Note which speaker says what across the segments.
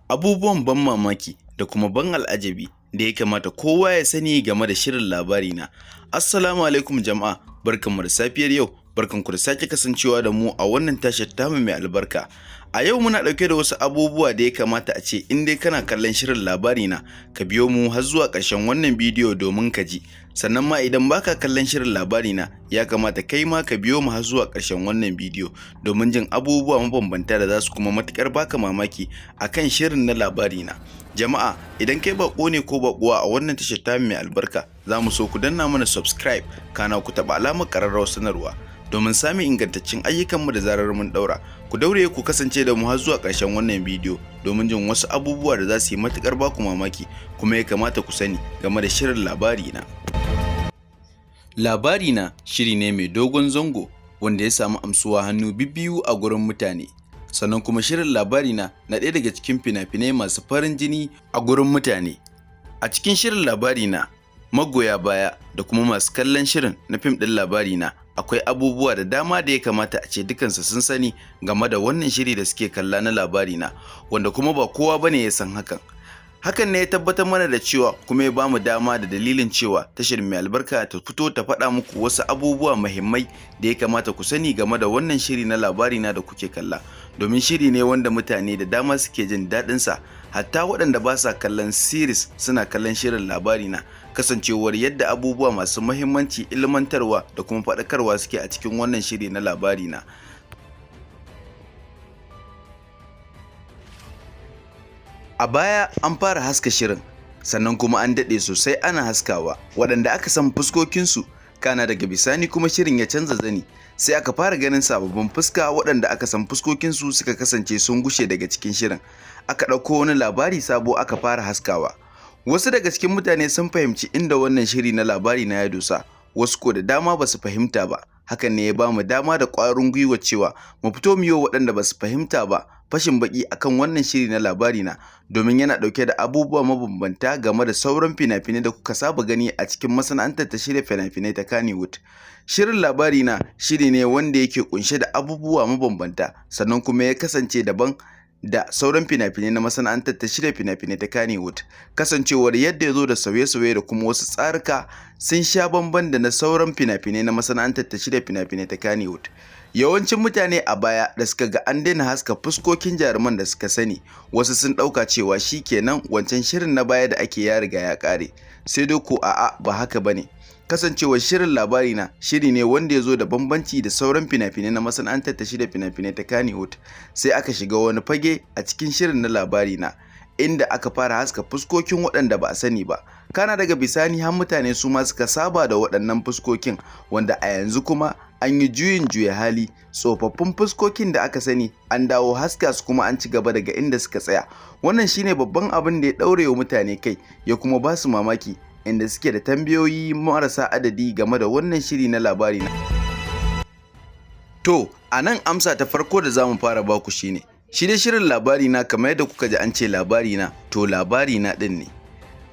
Speaker 1: abubuwan ban mamaki da kuma ban al'ajabi da ya kamata kowa ya sani game da shirin labari na. Assalamu alaikum jama'a, barkanmu da safiyar yau, barkanku da sake kasancewa da mu a wannan tashar tamu mai albarka. A yau muna ɗauke da wasu abubuwa da ya kamata a ce in dai kana kallon shirin labari na, ka biyo mu har zuwa ƙarshen wannan bidiyo domin ka ji. Sannan ma idan baka kallon shirin labari na, ya kamata kai ma ka biyo mu har zuwa ƙarshen wannan bidiyo domin jin abubuwa mabambanta da za su kuma matuƙar baka mamaki akan shirin na labari na. Jama'a, idan kai bako ne ko bakuwa a wannan tashar tamu mai albarka, za mu so ku danna mana subscribe, kana ku taɓa alamar ƙararrawar sanarwa domin samun ingantaccen ayyukanmu da zarar mun daura. Ku daure ku kasance da mu har zuwa ƙarshen wannan bidiyo domin jin wasu abubuwa da za su yi matuƙar baku mamaki kuma ya kamata ku sani game da shirin labari na. Labari na shiri ne mai dogon zango wanda ya samu amsuwa hannu bibbiyu a gurin mutane. Sannan kuma shirin labari na ɗaya daga cikin fina-finai masu farin jini a gurin mutane. A cikin shirin labari na, magoya baya da kuma masu kallon shirin na fim ɗin labari na, akwai abubuwa da dama da ya kamata a ce dukansu sun sani game da wannan shiri da suke kalla na labari na, wanda kuma ba kowa bane ya san hakan. Hakan ne ya tabbatar mana da cewa kuma ya bamu dama da dalilin cewa tashar mai albarka ta fito ta faɗa muku wasu abubuwa muhimmai da ya kamata ku sani game da wannan shiri na labari na da kuke kalla. Domin shiri ne wanda mutane da dama suke jin daɗin sa, hatta waɗanda ba sa kallon series suna kallon shirin labari na, kasancewar yadda abubuwa masu muhimmanci, ilmantarwa da kuma faɗakarwa suke a cikin wannan shiri na labari na. A baya an fara haska shirin, sannan kuma an daɗe sosai ana haskawa waɗanda aka san fuskokinsu, kana daga bisani kuma shirin ya canza zani, sai aka fara ganin sababbin fuska waɗanda aka san fuskokinsu suka kasance sun gushe daga cikin shirin. Aka ɗauko wani labari sabo aka fara haskawa. Wasu daga cikin mutane sun fahimci inda wannan shiri na labari na ya dosa, wasu ko da dama ba su fahimta ba. Hakan ne ya ba mu dama da ƙwarin gwiwa cewa mu fito mu yi waɗanda ba su fahimta ba fashin baki akan wannan shiri na labari na, domin yana ɗauke da abubuwa mabambanta game da sauran fina-finai da kuka saba gani a cikin masana'antar ta shirya fina-finai ta Kannywood. Shirin labari na shiri ne wanda yake kunshe da abubuwa mabambanta, sannan kuma ya kasance daban da sauran fina-finai na masana'antar ta shirya fina-finai ta Kannywood, kasancewar yadda ya zo da sauye-sauye da kuma wasu tsarika sun sha bamban da na sauran fina-finai na masana'antar ta shirya fina-finai ta Kannywood. Yawancin mutane a baya da suka ga an daina haska fuskokin jaruman da suka sani, wasu sun ɗauka cewa shi kenan wancan shirin na baya da ake ya riga ya ƙare, sai dai ko a'a ba haka bane. Kasancewar shirin labari na shiri ne wanda ya zo da bambanci da sauran fina-finai na masana'antar ta shirya fina-finai ta Kannywood, sai aka shiga wani fage a cikin shirin na labari na, inda aka fara haska fuskokin waɗanda ba a sani ba, kana daga bisani har mutane su ma suka saba da waɗannan fuskokin, wanda a yanzu kuma an yi juyin juya hali, tsofaffin fuskokin da aka sani an dawo haska su kuma an ci gaba daga inda suka tsaya. Wannan shine babban abin da ya ɗaure wa mutane kai, ya kuma ba su mamaki, inda suke da tambayoyi marasa adadi game da wannan shiri na labari na. To, a nan amsa ta farko da za mu fara baku shine, shi dai shirin labari na kamar yadda kuka ji an ce labari na, to labari na ɗin ne.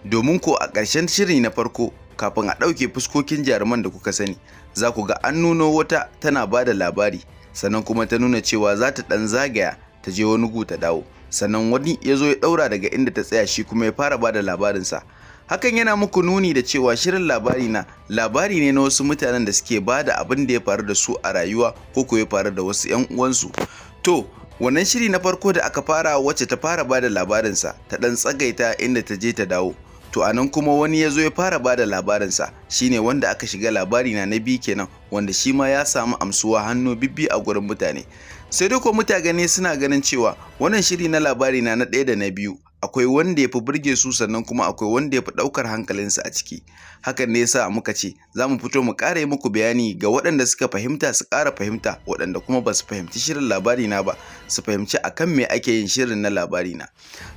Speaker 1: Domin ko a ƙarshen shiri na farko, kafin a ɗauke fuskokin jaruman da kuka sani, za ku ga an nuno wata tana ba da labari, sannan kuma ta nuna cewa za ta ɗan zagaya ta je wani gu ta dawo, sannan wani ya zo ya ɗaura daga inda ta tsaya shi kuma ya fara ba da labarinsa. Hakan yana muku nuni da cewa shirin labari na labari ne na wasu mutanen da suke ba da abin da ya faru da su a rayuwa ko ko ya faru da wasu 'yan uwansu. To, wannan shiri na farko da aka fara, wacce ta fara ba da labarinsa ta ɗan tsagaita inda ta je ta dawo. To a nan kuma wani ya zo ya fara ba da labarinsa, shine wanda aka shiga labari na biyu kenan, wanda shi ma ya samu amsuwa hannu bibbi a gurin mutane. Sai dai ko mutane suna ganin cewa wannan shiri na labari na ɗaya da na biyu akwai wanda ya fi burge su, sannan kuma akwai wanda ya fi ɗaukar hankalinsu a ciki. Hakan ne yasa muka ce za mu fito mu ƙara yi muku bayani ga waɗanda suka fahimta su ƙara fahimta, waɗanda kuma ba su fahimci shirin labari na ba su fahimci akan me ake yin shirin na labari na.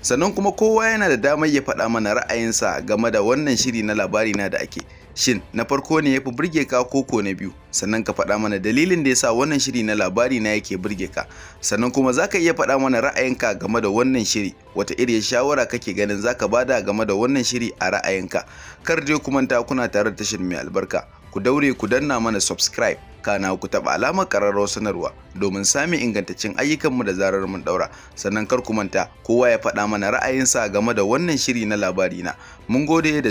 Speaker 1: Sannan kuma kowa yana da damar ya faɗa mana ra'ayinsa game da wannan shiri na labari na da ake. Shin na farko ne ya fi burge ka koko na biyu? Sannan ka faɗa mana dalilin da yasa wannan shiri na labari na yake burge ka. Sannan kuma za ka iya faɗa mana ra'ayinka game da wannan shiri, wata iriyar shawara kake ganin za ka bada game da wannan shiri a ra'ayinka. Kar dai ku manta kuna tare da tashar mai albarka, ku daure ku danna mana subscribe kana ku taɓa alamar ƙararrawar sanarwa domin samun ingantaccen ayyukanmu da zarar mun ɗaura. Sannan kar ku manta kowa ya faɗa mana ra'ayinsa game da wannan shiri na labarina. Mun gode da